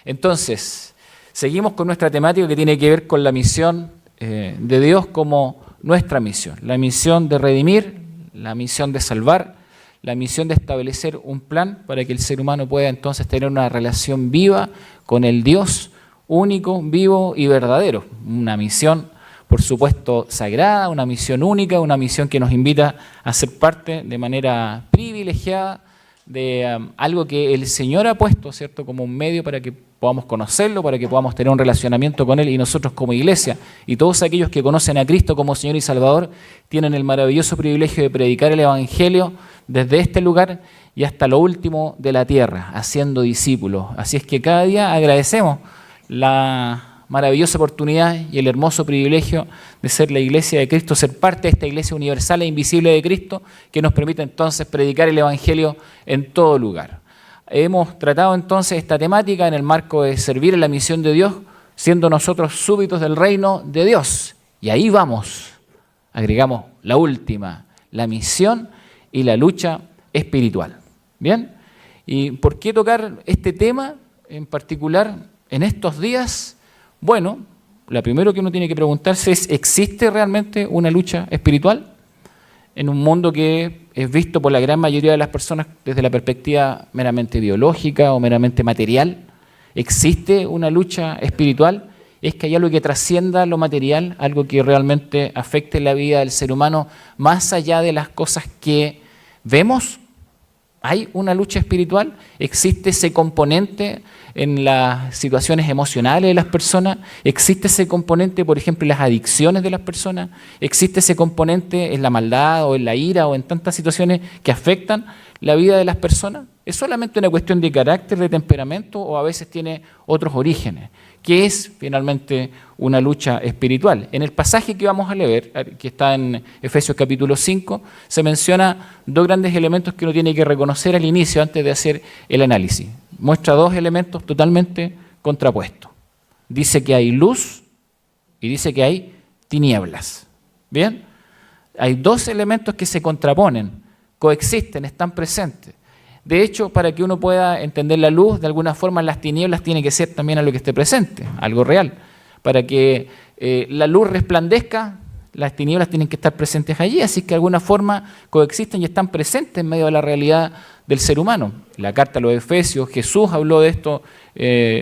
Entonces, seguimos con nuestra temática que tiene que ver con la misión de Dios como nuestra misión. La misión de redimir, la misión de salvar, la misión de establecer un plan para que el ser humano pueda entonces tener una relación viva con el Dios único, vivo y verdadero. Una misión, por supuesto, sagrada, una misión única, una misión que nos invita a ser parte de manera privilegiada de algo que el Señor ha puesto, ¿cierto?, como un medio para que podamos conocerlo, para que podamos tener un relacionamiento con Él, y nosotros como iglesia y todos aquellos que conocen a Cristo como Señor y Salvador tienen el maravilloso privilegio de predicar el Evangelio desde este lugar y hasta lo último de la tierra, haciendo discípulos. Así es que cada día agradecemos la maravillosa oportunidad y el hermoso privilegio de ser la iglesia de Cristo, ser parte de esta iglesia universal e invisible de Cristo, que nos permite entonces predicar el Evangelio en todo lugar. Hemos tratado entonces esta temática en el marco de servir en la misión de Dios, siendo nosotros súbditos del reino de Dios. Y ahí vamos, agregamos la última, la misión y la lucha espiritual. ¿Bien? ¿Y por qué tocar este tema en particular en estos días? Bueno, lo primero que uno tiene que preguntarse es, ¿existe realmente una lucha espiritual en un mundo que es visto por la gran mayoría de las personas desde la perspectiva meramente biológica o meramente material? ¿Existe una lucha espiritual? ¿Es que hay algo que trascienda lo material, algo que realmente afecte la vida del ser humano más allá de las cosas que vemos? ¿Hay una lucha espiritual? ¿Existe ese componente en las situaciones emocionales de las personas? ¿Existe ese componente, por ejemplo, en las adicciones de las personas? ¿Existe ese componente en la maldad o en la ira o en tantas situaciones que afectan la vida de las personas? ¿Es solamente una cuestión de carácter, de temperamento, o a veces tiene otros orígenes? ¿Qué es finalmente una lucha espiritual? En el pasaje que vamos a leer, que está en Efesios capítulo 5, se menciona dos grandes elementos que uno tiene que reconocer al inicio antes de hacer el análisis. Muestra dos elementos totalmente contrapuestos. Dice que hay luz y dice que hay tinieblas. ¿Bien? Hay dos elementos que se contraponen, coexisten, están presentes. De hecho, para que uno pueda entender la luz, de alguna forma las tinieblas tiene que ser también algo que esté presente, algo real. Para que la luz resplandezca, las tinieblas tienen que estar presentes allí, así que de alguna forma coexisten y están presentes en medio de la realidad del ser humano. La carta a los Efesios, Jesús habló de esto,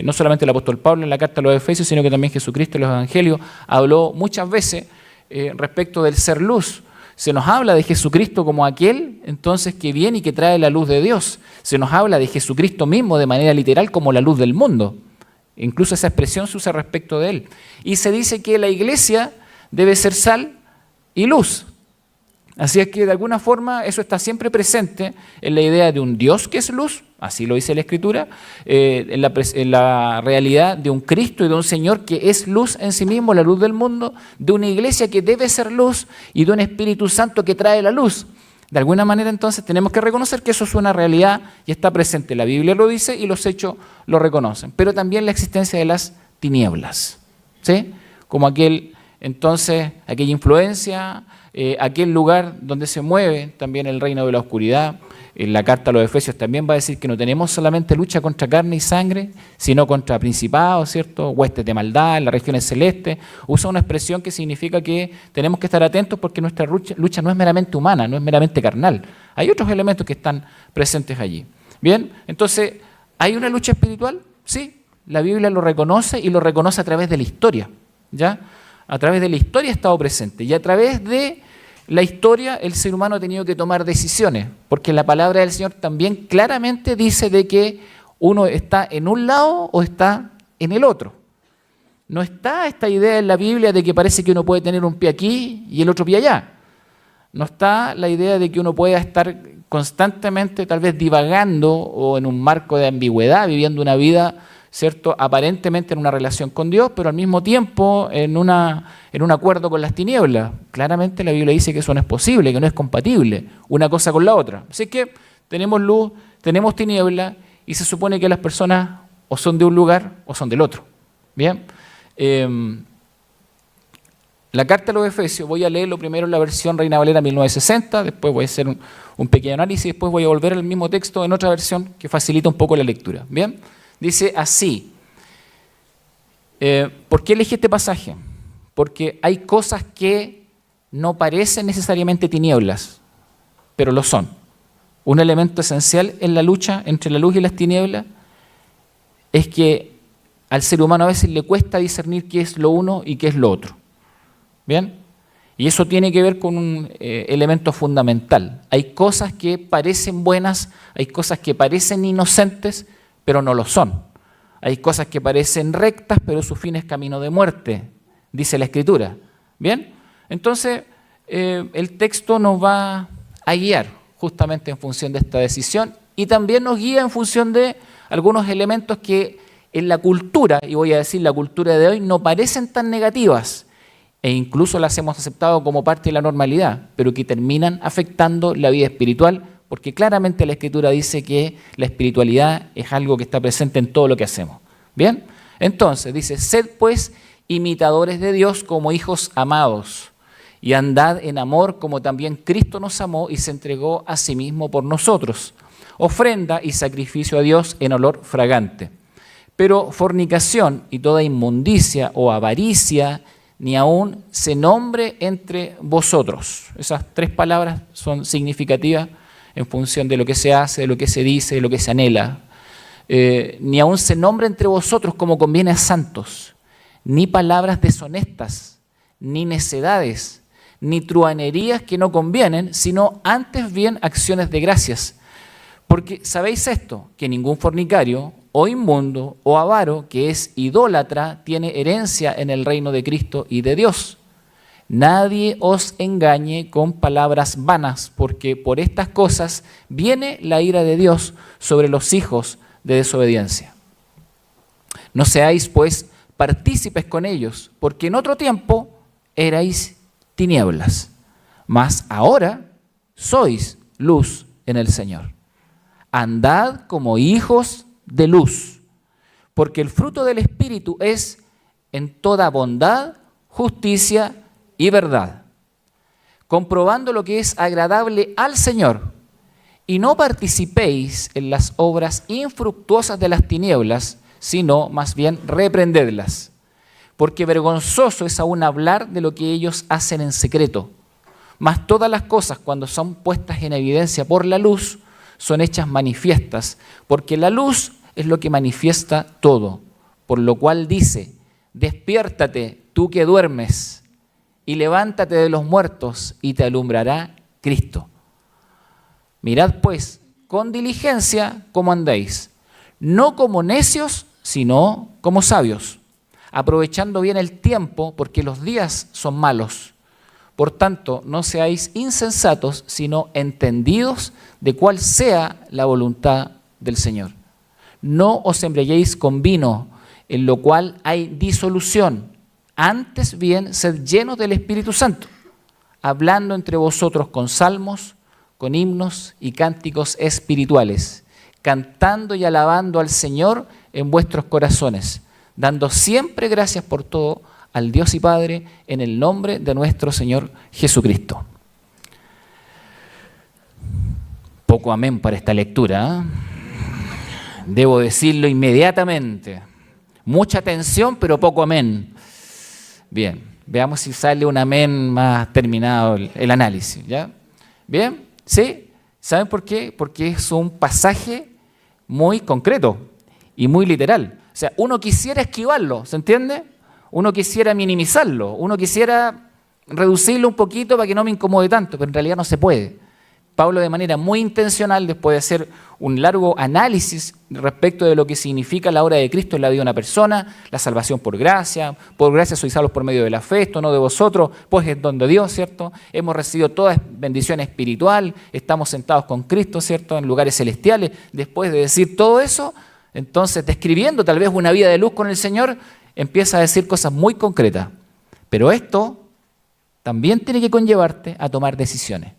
no solamente el apóstol Pablo en la carta a los Efesios, sino que también Jesucristo en los Evangelios habló muchas veces respecto del ser luz. Se nos habla de Jesucristo como aquel, entonces, que viene y que trae la luz de Dios. Se nos habla de Jesucristo mismo de manera literal como la luz del mundo. Incluso esa expresión se usa respecto de él. Y se dice que la iglesia debe ser sal y luz. Así es que de alguna forma eso está siempre presente en la idea de un Dios que es luz, así lo dice la Escritura, en la realidad de un Cristo y de un Señor que es luz en sí mismo, la luz del mundo, de una iglesia que debe ser luz y de un Espíritu Santo que trae la luz. De alguna manera entonces tenemos que reconocer que eso es una realidad y está presente. La Biblia lo dice y los hechos lo reconocen, pero también la existencia de las tinieblas, ¿sí? Como aquella influencia, aquel lugar donde se mueve también el reino de la oscuridad. En la carta a los Efesios también va a decir que no tenemos solamente lucha contra carne y sangre, sino contra principados, ¿cierto?, huestes de maldad en las regiones celestes. Usa una expresión que significa que tenemos que estar atentos porque nuestra lucha no es meramente humana, no es meramente carnal. Hay otros elementos que están presentes allí. Bien, entonces, ¿hay una lucha espiritual? Sí, la Biblia lo reconoce y lo reconoce a través de la historia, ¿ya? A través de la historia ha estado presente y a través de la historia el ser humano ha tenido que tomar decisiones, porque la palabra del Señor también claramente dice de que uno está en un lado o está en el otro. No está esta idea en la Biblia de que parece que uno puede tener un pie aquí y el otro pie allá. No está la idea de que uno pueda estar constantemente tal vez divagando o en un marco de ambigüedad, viviendo una vida, ¿cierto?, aparentemente en una relación con Dios, pero al mismo tiempo en un acuerdo con las tinieblas. Claramente la Biblia dice que eso no es posible, que no es compatible una cosa con la otra. Así que tenemos luz, tenemos tiniebla y se supone que las personas o son de un lugar o son del otro. Bien. La carta a los Efesios, voy a leerlo primero en la versión Reina Valera 1960, después voy a hacer un pequeño análisis, después voy a volver al mismo texto en otra versión que facilita un poco la lectura. Bien. Dice así: ¿Por qué elegí este pasaje? Porque hay cosas que no parecen necesariamente tinieblas, pero lo son. Un elemento esencial en la lucha entre la luz y las tinieblas es que al ser humano a veces le cuesta discernir qué es lo uno y qué es lo otro. ¿Bien? Y eso tiene que ver con un elemento fundamental. Hay cosas que parecen buenas, hay cosas que parecen inocentes, pero no lo son. Hay cosas que parecen rectas, pero su fin es camino de muerte, dice la Escritura. ¿Bien? Entonces, el texto nos va a guiar justamente en función de esta decisión y también nos guía en función de algunos elementos que en la cultura, y voy a decir la cultura de hoy, no parecen tan negativas e incluso las hemos aceptado como parte de la normalidad, pero que terminan afectando la vida espiritual, porque claramente la Escritura dice que la espiritualidad es algo que está presente en todo lo que hacemos. ¿Bien? Entonces dice, sed pues imitadores de Dios como hijos amados, y andad en amor como también Cristo nos amó y se entregó a sí mismo por nosotros, ofrenda y sacrificio a Dios en olor fragante. Pero fornicación y toda inmundicia o avaricia ni aun se nombre entre vosotros. Esas tres palabras son significativas en función de lo que se hace, de lo que se dice, de lo que se anhela. Ni aun se nombre entre vosotros como conviene a santos, ni palabras deshonestas, ni necedades, ni truhanerías que no convienen, sino antes bien acciones de gracias. Porque sabéis esto, que ningún fornicario, o inmundo, o avaro, que es idólatra, tiene herencia en el reino de Cristo y de Dios. Nadie os engañe con palabras vanas, porque por estas cosas viene la ira de Dios sobre los hijos de desobediencia. No seáis, pues, partícipes con ellos, porque en otro tiempo erais tinieblas, mas ahora sois luz en el Señor. Andad como hijos de luz, porque el fruto del Espíritu es en toda bondad, justicia y verdad, comprobando lo que es agradable al Señor, y no participéis en las obras infructuosas de las tinieblas, sino más bien reprendedlas, porque vergonzoso es aún hablar de lo que ellos hacen en secreto. Mas todas las cosas, cuando son puestas en evidencia por la luz, son hechas manifiestas, porque la luz es lo que manifiesta todo. Por lo cual dice, despiértate tú que duermes, y levántate de los muertos, y te alumbrará Cristo. Mirad pues con diligencia cómo andéis, no como necios, sino como sabios, aprovechando bien el tiempo, porque los días son malos. Por tanto, no seáis insensatos, sino entendidos de cuál sea la voluntad del Señor. No os embriaguéis con vino, en lo cual hay disolución. Antes bien, sed llenos del Espíritu Santo, hablando entre vosotros con salmos, con himnos y cánticos espirituales, cantando y alabando al Señor en vuestros corazones, dando siempre gracias por todo al Dios y Padre, en el nombre de nuestro Señor Jesucristo. Poco amén para esta lectura, ¿eh? Debo decirlo inmediatamente. Mucha atención, pero poco amén. Bien, veamos si sale un amén más terminado el análisis, ¿ya? ¿Bien? ¿Sí? ¿Saben por qué? Porque es un pasaje muy concreto y muy literal. O sea, uno quisiera esquivarlo, ¿se entiende? Uno quisiera minimizarlo, uno quisiera reducirlo un poquito para que no me incomode tanto, pero en realidad no se puede. Pablo, de manera muy intencional, después de hacer un largo análisis respecto de lo que significa la obra de Cristo en la vida de una persona, la salvación por gracia sois salvos por medio de la fe, esto no de vosotros, pues es don de Dios, ¿cierto? Hemos recibido toda bendición espiritual, estamos sentados con Cristo, ¿cierto? En lugares celestiales. Después de decir todo eso, entonces, describiendo tal vez una vida de luz con el Señor, empieza a decir cosas muy concretas. Pero esto también tiene que conllevarte a tomar decisiones,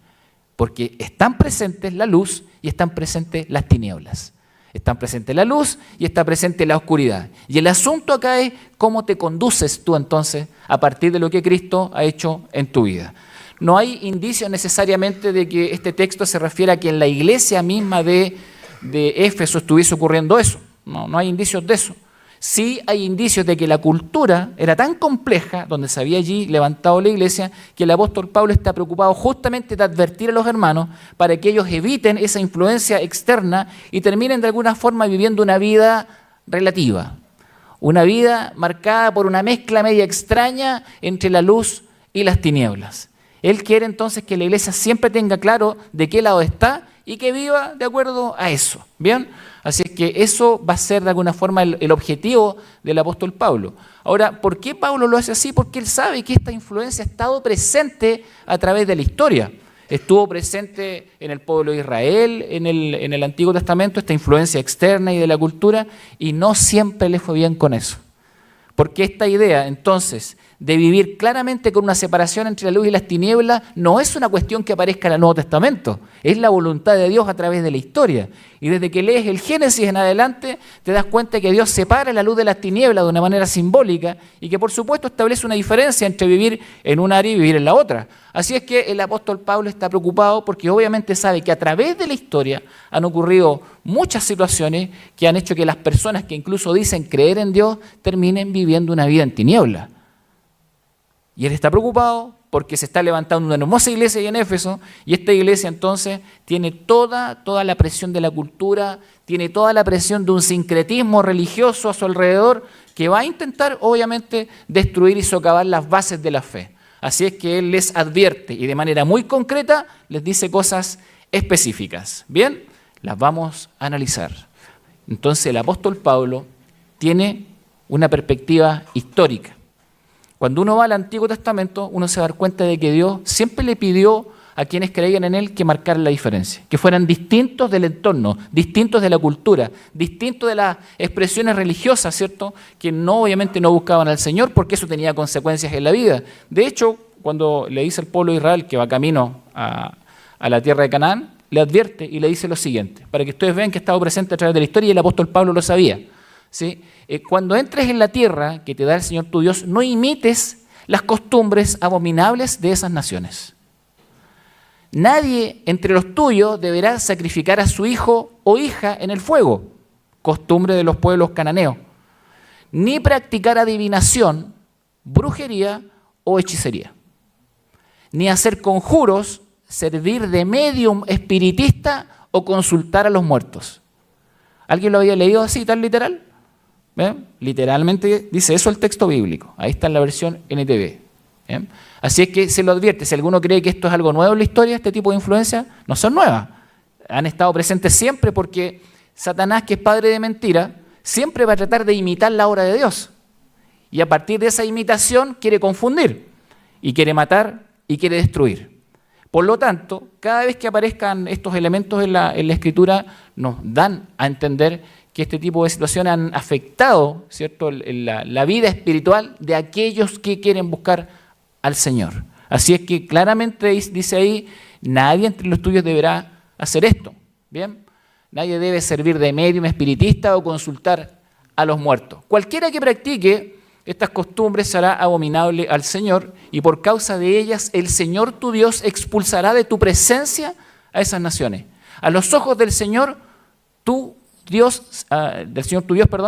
porque están presentes la luz y están presentes las tinieblas. Están presentes la luz y está presente la oscuridad. Y el asunto acá es cómo te conduces tú entonces a partir de lo que Cristo ha hecho en tu vida. No hay indicios necesariamente de que este texto se refiere a que en la iglesia misma de Éfeso estuviese ocurriendo eso. No hay indicios de eso. Sí hay indicios de que la cultura era tan compleja, donde se había allí levantado la iglesia, que el apóstol Pablo está preocupado justamente de advertir a los hermanos para que ellos eviten esa influencia externa y terminen de alguna forma viviendo una vida relativa, una vida marcada por una mezcla media extraña entre la luz y las tinieblas. Él quiere entonces que la iglesia siempre tenga claro de qué lado está y que viva de acuerdo a eso. ¿Bien? Así es que eso va a ser de alguna forma el objetivo del apóstol Pablo. Ahora, ¿por qué Pablo lo hace así? Porque él sabe que esta influencia ha estado presente a través de la historia. Estuvo presente en el pueblo de Israel, en el Antiguo Testamento, esta influencia externa y de la cultura, y no siempre le fue bien con eso. Porque esta idea, entonces, de vivir claramente con una separación entre la luz y las tinieblas no es una cuestión que aparezca en el Nuevo Testamento, es la voluntad de Dios a través de la historia. Y desde que lees el Génesis en adelante, te das cuenta que Dios separa la luz de las tinieblas de una manera simbólica y que por supuesto establece una diferencia entre vivir en un área y vivir en la otra. Así es que el apóstol Pablo está preocupado porque obviamente sabe que a través de la historia han ocurrido muchas situaciones que han hecho que las personas que incluso dicen creer en Dios terminen viviendo una vida en tinieblas. Y él está preocupado porque se está levantando una hermosa iglesia ahí en Éfeso, y esta iglesia entonces tiene toda la presión de la cultura, tiene toda la presión de un sincretismo religioso a su alrededor que va a intentar obviamente destruir y socavar las bases de la fe. Así es que él les advierte y de manera muy concreta les dice cosas específicas. Bien, las vamos a analizar. Entonces el apóstol Pablo tiene una perspectiva histórica. Cuando uno va al Antiguo Testamento, uno se da cuenta de que Dios siempre le pidió a quienes creían en Él que marcaran la diferencia, que fueran distintos del entorno, distintos de la cultura, distintos de las expresiones religiosas, ¿cierto? Que no, obviamente no buscaban al Señor porque eso tenía consecuencias en la vida. De hecho, cuando le dice al pueblo de Israel que va camino a la tierra de Canaán, le advierte y le dice lo siguiente, para que ustedes vean que ha estado presente a través de la historia y el apóstol Pablo lo sabía. ¿Sí? Cuando entres en la tierra que te da el Señor tu Dios, no imites las costumbres abominables de esas naciones. Nadie entre los tuyos deberá sacrificar a su hijo o hija en el fuego, costumbre de los pueblos cananeos, ni practicar adivinación, brujería o hechicería, ni hacer conjuros, servir de medium espiritista o consultar a los muertos. ¿Alguien lo había leído así, tan literal? ¿Ven? Literalmente dice eso el texto bíblico. Ahí está en la versión NTV. ¿Ven? Así es que se lo advierte. Si alguno cree que esto es algo nuevo en la historia, este tipo de influencias no son nuevas. Han estado presentes siempre porque Satanás, que es padre de mentira, siempre va a tratar de imitar la obra de Dios. Y a partir de esa imitación quiere confundir, y quiere matar, y quiere destruir. Por lo tanto, cada vez que aparezcan estos elementos en la Escritura, nos dan a entender que este tipo de situaciones han afectado, ¿cierto?, la vida espiritual de aquellos que quieren buscar al Señor. Así es que claramente dice ahí, nadie entre los tuyos deberá hacer esto. ¿Bien? Nadie debe servir de medium espiritista o consultar a los muertos. Cualquiera que practique estas costumbres será abominable al Señor, y por causa de ellas el Señor tu Dios expulsará de tu presencia a esas naciones. A los ojos del Señor tu Dios,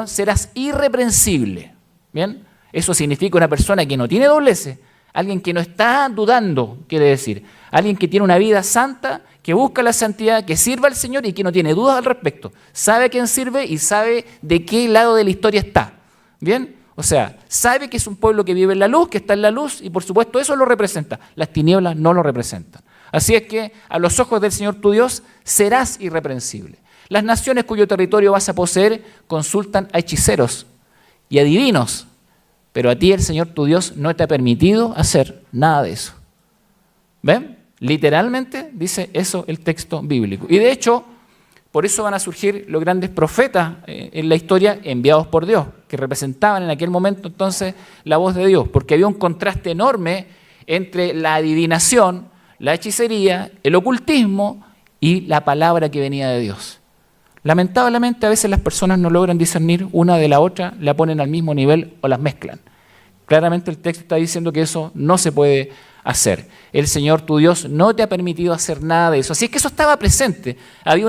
serás irreprensible. ¿Bien? Eso significa una persona que no tiene dobleces, alguien que no está dudando, quiere decir, alguien que tiene una vida santa, que busca la santidad, que sirva al Señor y que no tiene dudas al respecto. Sabe a quién sirve y sabe de qué lado de la historia está. ¿Bien? O sea, sabe que es un pueblo que vive en la luz, que está en la luz, y por supuesto eso lo representa. Las tinieblas no lo representan. Así es que a los ojos del Señor tu Dios serás irreprensible. Las naciones cuyo territorio vas a poseer consultan a hechiceros y adivinos, pero a ti el Señor tu Dios no te ha permitido hacer nada de eso. ¿Ven? Literalmente dice eso el texto bíblico. Y de hecho, por eso van a surgir los grandes profetas en la historia enviados por Dios, que representaban en aquel momento entonces la voz de Dios, porque había un contraste enorme entre la adivinación, la hechicería, el ocultismo y la palabra que venía de Dios. Lamentablemente a veces las personas no logran discernir una de la otra, la ponen al mismo nivel o las mezclan. Claramente el texto está diciendo que eso no se puede hacer. El Señor tu Dios no te ha permitido hacer nada de eso. Así es que eso estaba presente. Había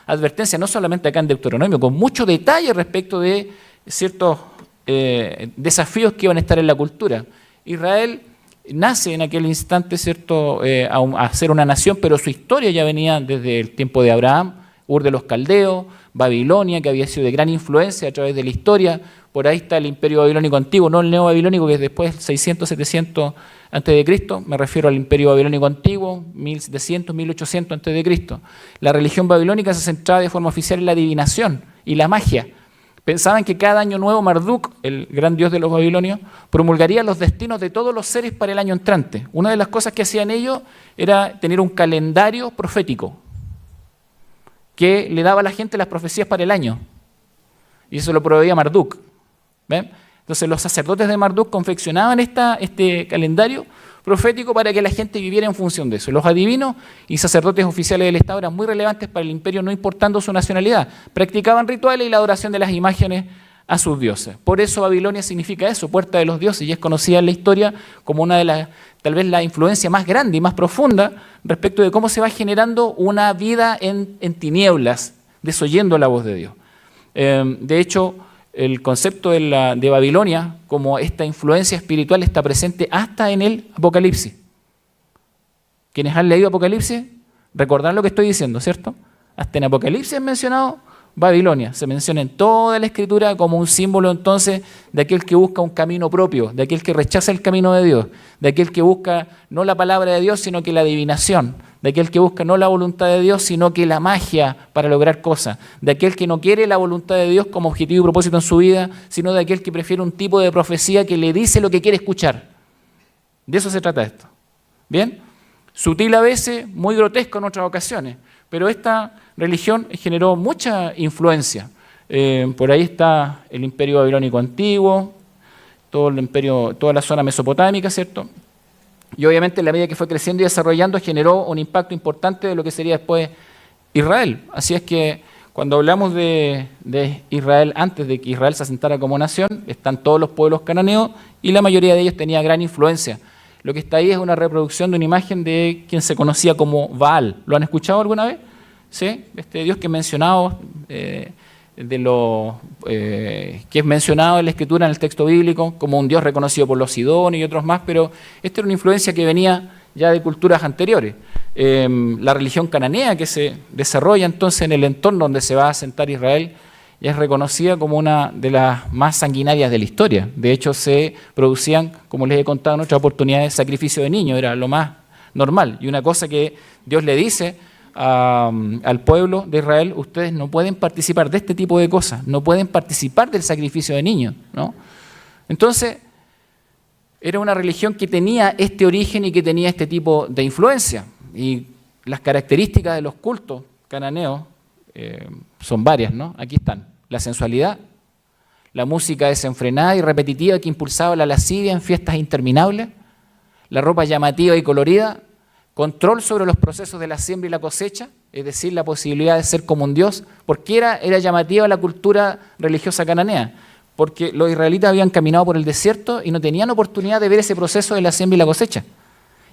advertencia no solamente acá en Deuteronomio, con mucho detalle respecto de ciertos desafíos que iban a estar en la cultura. Israel nace en aquel instante, ¿cierto?, a ser una nación, pero su historia ya venía desde el tiempo de Abraham, Ur de los Caldeos, Babilonia, que había sido de gran influencia a través de la historia. Por ahí está el imperio babilónico antiguo, no el neobabilónico, que es después 600, 700 a.C., me refiero al imperio babilónico antiguo, 1700, 1800 a.C. La religión babilónica se centraba de forma oficial en la adivinación y la magia. Pensaban que cada año nuevo Marduk, el gran dios de los babilonios, promulgaría los destinos de todos los seres para el año entrante. Una de las cosas que hacían ellos era tener un calendario profético que le daba a la gente las profecías para el año. Y eso lo proveía Marduk. ¿Ven? Entonces los sacerdotes de Marduk confeccionaban este calendario profético para que la gente viviera en función de eso. Los adivinos y sacerdotes oficiales del Estado eran muy relevantes para el imperio, no importando su nacionalidad. Practicaban rituales y la adoración de las imágenes a sus dioses. Por eso Babilonia significa eso, puerta de los dioses, y es conocida en la historia como una de las, tal vez la influencia más grande y más profunda respecto de cómo se va generando una vida en tinieblas, desoyendo la voz de Dios. De hecho, el concepto de Babilonia como esta influencia espiritual está presente hasta en el Apocalipsis. Quienes han leído Apocalipsis recordarán lo que estoy diciendo, ¿cierto? Hasta en Apocalipsis es mencionado Babilonia. Se menciona en toda la Escritura como un símbolo entonces de aquel que busca un camino propio, de aquel que rechaza el camino de Dios, de aquel que busca no la palabra de Dios, sino que la adivinación, de aquel que busca no la voluntad de Dios, sino que la magia para lograr cosas, de aquel que no quiere la voluntad de Dios como objetivo y propósito en su vida, sino de aquel que prefiere un tipo de profecía que le dice lo que quiere escuchar. De eso se trata esto. ¿Bien? Sutil a veces, muy grotesco en otras ocasiones, pero esta religión generó mucha influencia. Por ahí está el imperio babilónico antiguo, toda la zona mesopotámica, ¿cierto? Y obviamente en la medida que fue creciendo y desarrollando generó un impacto importante de lo que sería después Israel. Así es que cuando hablamos de Israel, antes de que Israel se asentara como nación, están todos los pueblos cananeos y la mayoría de ellos tenía gran influencia. Lo que está ahí es una reproducción de una imagen de quien se conocía como Baal. ¿Lo han escuchado alguna vez? ¿Sí? Este Dios que es mencionado, que es mencionado en la Escritura, en el texto bíblico, como un Dios reconocido por los sidonios y otros más, pero esta era una influencia que venía ya de culturas anteriores. La religión cananea que se desarrolla entonces en el entorno donde se va a asentar Israel ya es reconocida como una de las más sanguinarias de la historia. De hecho, se producían, como les he contado en otras oportunidades, sacrificio de niños, era lo más normal. Y una cosa que Dios le dice al pueblo de Israel: ustedes no pueden participar de este tipo de cosas, no pueden participar del sacrificio de niños, ¿no? Entonces, era una religión que tenía este origen y que tenía este tipo de influencia. Y las características de los cultos cananeos son varias, ¿no? Aquí están: la sensualidad, la música desenfrenada y repetitiva que impulsaba la lascivia en fiestas interminables, la ropa llamativa y colorida, control sobre los procesos de la siembra y la cosecha, es decir, la posibilidad de ser como un dios. ¿Por qué era llamativa la cultura religiosa cananea? Porque los israelitas habían caminado por el desierto y no tenían oportunidad de ver ese proceso de la siembra y la cosecha.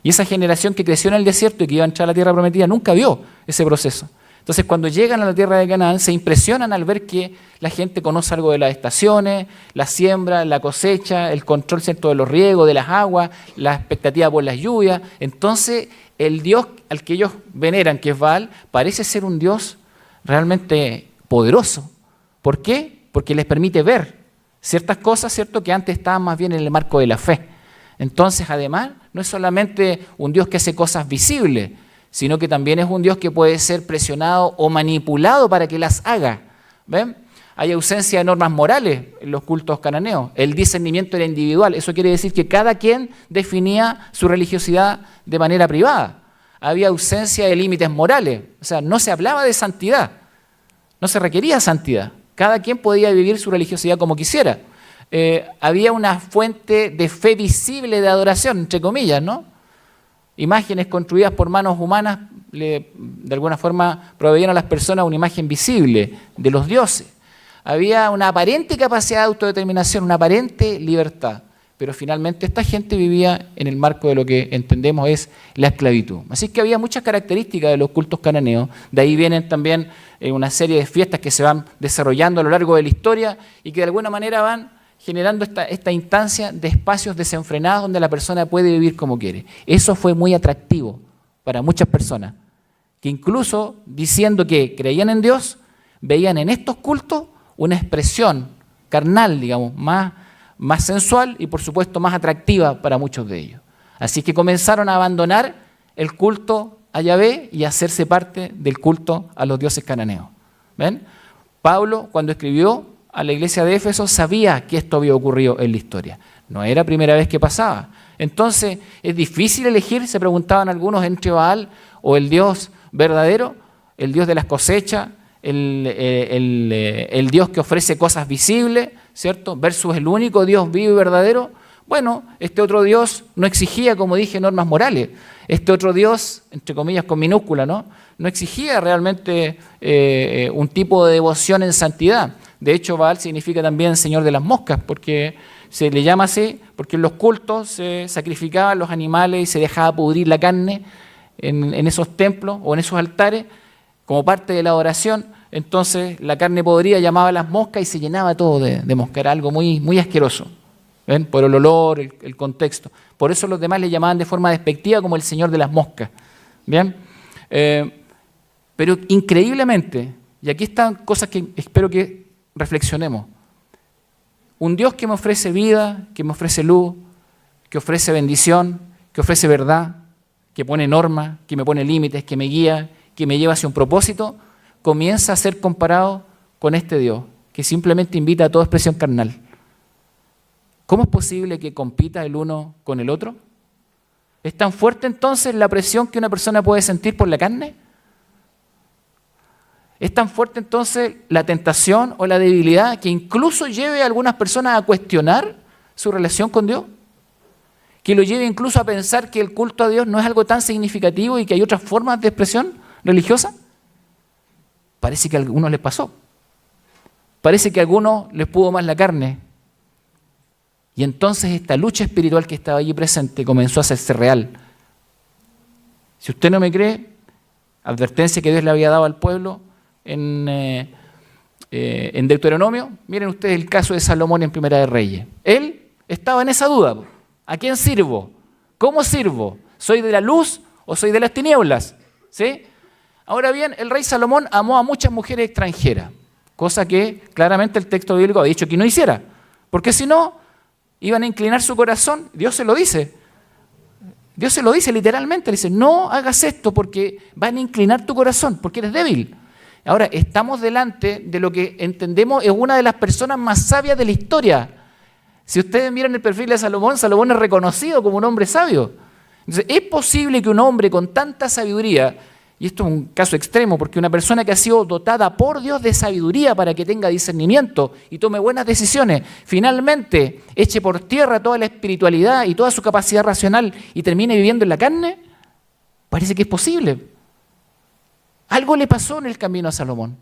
Y esa generación que creció en el desierto y que iba a entrar a la tierra prometida nunca vio ese proceso. Entonces, cuando llegan a la tierra de Canaán, se impresionan al ver que la gente conoce algo de las estaciones, la siembra, la cosecha, el control, ¿cierto?, de los riegos, de las aguas, la expectativa por las lluvias. Entonces, el Dios al que ellos veneran, que es Baal, parece ser un Dios realmente poderoso. ¿Por qué? Porque les permite ver ciertas cosas, ¿cierto?, que antes estaban más bien en el marco de la fe. Entonces, además, no es solamente un Dios que hace cosas visibles, sino que también es un Dios que puede ser presionado o manipulado para que las haga. ¿Ven? Hay ausencia de normas morales en los cultos cananeos. El discernimiento era individual. Eso quiere decir que cada quien definía su religiosidad de manera privada. Había ausencia de límites morales. O sea, no se hablaba de santidad. No se requería santidad. Cada quien podía vivir su religiosidad como quisiera. Había una fuente de fe visible de adoración, entre comillas, ¿no? Imágenes construidas por manos humanas de alguna forma proveían a las personas una imagen visible de los dioses. había una aparente capacidad de autodeterminación, una aparente libertad. Pero finalmente esta gente vivía en el marco de lo que entendemos es la esclavitud. Así que había muchas características de los cultos cananeos. De ahí vienen también una serie de fiestas que se van desarrollando a lo largo de la historia y que de alguna manera van generando esta instancia de espacios desenfrenados donde la persona puede vivir como quiere. Eso fue muy atractivo para muchas personas, que incluso diciendo que creían en Dios, veían en estos cultos una expresión carnal, digamos, más sensual y por supuesto más atractiva para muchos de ellos. Así que comenzaron a abandonar el culto a Yahvé y a hacerse parte del culto a los dioses cananeos. ¿Ven? Pablo, cuando escribió a la iglesia de Éfeso, sabía que esto había ocurrido en la historia. No era primera vez que pasaba. Entonces, ¿es difícil elegir? Se preguntaban algunos, entre Baal o el Dios verdadero, el Dios de las cosechas, el Dios que ofrece cosas visibles, ¿cierto? Versus el único Dios vivo y verdadero. Bueno, este otro Dios no exigía, como dije, normas morales. Este otro Dios, entre comillas con minúscula, no exigía realmente un tipo de devoción en santidad. De hecho, Baal significa también Señor de las moscas, porque se le llama así, porque en los cultos se sacrificaban los animales y se dejaba pudrir la carne en esos templos o en esos altares como parte de la adoración. Entonces la carne podrida llamaba a las moscas y se llenaba todo de mosca. Era algo muy, muy asqueroso. ¿Ven? Por el olor, el contexto. Por eso los demás le llamaban de forma despectiva como el Señor de las moscas. ¿Bien? Pero increíblemente, y aquí están cosas que espero que reflexionemos. Un Dios que me ofrece vida, que me ofrece luz, que ofrece bendición, que ofrece verdad, que pone normas, que me pone límites, que me guía, que me lleva hacia un propósito, comienza a ser comparado con este Dios, que simplemente invita a toda expresión carnal. ¿Cómo es posible que compita el uno con el otro? ¿Es tan fuerte entonces la presión que una persona puede sentir por la carne? ¿Es tan fuerte entonces la tentación o la debilidad que incluso lleve a algunas personas a cuestionar su relación con Dios? ¿Que lo lleve incluso a pensar que el culto a Dios no es algo tan significativo y que hay otras formas de expresión religiosa? Parece que a algunos les pasó. Parece que a algunos les pudo más la carne. Y entonces esta lucha espiritual que estaba allí presente comenzó a hacerse real. Si usted no me cree, advertencia que Dios le había dado al pueblo en Deuteronomio, miren ustedes el caso de Salomón en Primera de Reyes. Él estaba en esa duda. ¿A quién sirvo? ¿Cómo sirvo? ¿Soy de la luz o soy de las tinieblas? ¿Sí? Ahora bien, el rey Salomón amó a muchas mujeres extranjeras, cosa que claramente el texto bíblico ha dicho que no hiciera, porque si no, iban a inclinar su corazón. Dios se lo dice. Dios se lo dice literalmente, le dice, no hagas esto porque van a inclinar tu corazón, porque eres débil. Ahora, estamos delante de lo que entendemos es una de las personas más sabias de la historia. Si ustedes miran el perfil de Salomón, Salomón es reconocido como un hombre sabio. Entonces, ¿es posible que un hombre con tanta sabiduría, y esto es un caso extremo, porque una persona que ha sido dotada por Dios de sabiduría para que tenga discernimiento y tome buenas decisiones, finalmente eche por tierra toda la espiritualidad y toda su capacidad racional y termine viviendo en la carne? Parece que es posible. Algo le pasó en el camino a Salomón.